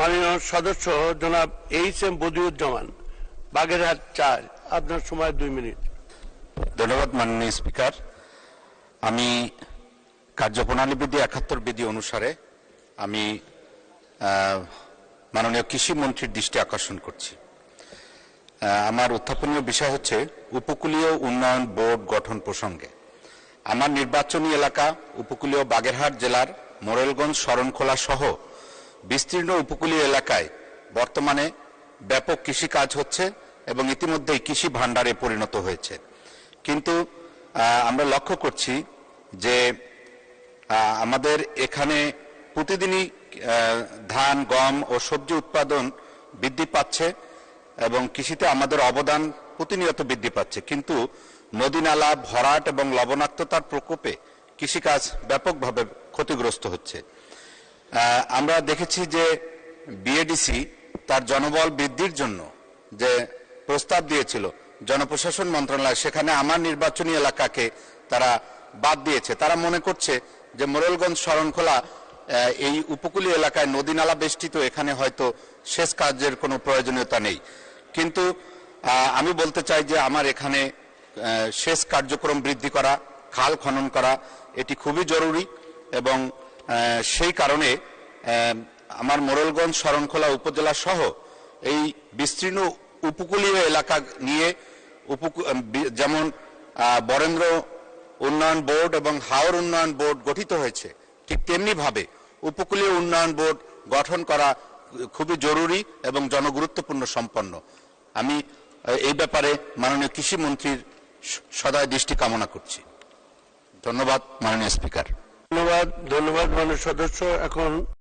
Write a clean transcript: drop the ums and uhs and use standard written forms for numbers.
মাননীয় সদস্য জনাব এইচ.এম. বদিউজ্জামান, বাগেরহাট ৪। আপনার সময় 2 মিনিট। ধন্যবাদ মাননীয় স্পিকার। আমি কার্যপ্রণালী বিধি ৭১ বিধি অনুসারে আমি মাননীয় কৃষি মন্ত্রীর দৃষ্টি আকর্ষণ করছি। আমার উত্থাপনীয় বিষয় হচ্ছে উপকূলীয় উন্নয়ন বোর্ড গঠন প্রসঙ্গে। আমার নির্বাচনী এলাকা উপকূলীয় বাগেরহাট জেলার মোরেলগঞ্জ শরণখোলা সহ বিস্তীর্ণ উপকূলীয় এলাকায় বর্তমানে ব্যাপক কৃষিকাজ হচ্ছে এবং ইতিমধ্যেই কৃষি ভাণ্ডারে পরিণত হয়েছে। কিন্তু আমরা লক্ষ্য করছি যে আমাদের এখানে প্রতিদিনই ধান, গম ও সবজি উৎপাদন বৃদ্ধি পাচ্ছে এবং কৃষিতে আমাদের অবদান প্রতিনিয়ত বৃদ্ধি পাচ্ছে, কিন্তু নদী নালা ভরাট এবং লবণাক্ততার প্রকোপে কৃষিকাজ ব্যাপকভাবে ক্ষতিগ্রস্ত হচ্ছে। আমরা দেখেছি যে বিএডিসি তার জনবল বৃদ্ধির জন্য যে প্রস্তাব দিয়েছিল জনপ্রশাসন মন্ত্রণালয়, সেখানে আমার নির্বাচনী এলাকাকে তারা বাদ দিয়েছে। তারা মনে করছে যে মোরেলগঞ্জ শরণখোলা এই উপকূলীয় এলাকায় নদী নালা বেষ্টিত, এখানে হয়তো সেচ কাজের কোনো প্রয়োজনীয়তা নেই। কিন্তু আমি বলতে চাই যে আমার এখানে সেচ কার্যক্রম বৃদ্ধি করা, খাল খনন করা এটি খুবই জরুরি এবং সেই কারণে আমার মোরেলগঞ্জ শরণখোলা উপজেলা সহ এই বিস্তীর্ণ উপকূলীয় এলাকা নিয়ে যেমন বরেন্দ্র উন্নয়ন বোর্ড এবং হাওর উন্নয়ন বোর্ড গঠিত হয়েছে, ঠিক তেমনি ভাবে উপকূলীয় উন্নয়ন বোর্ড গঠন করা খুবই জরুরি এবং জনগুরুত্বপূর্ণ সম্পন্ন। আমি এই ব্যাপারে মাননীয় কৃষি মন্ত্রীর সদয় দৃষ্টি কামনা করছি। ধন্যবাদ মাননীয় স্পিকার। ধন্যবাদ মাননীয় সদস্য। এখন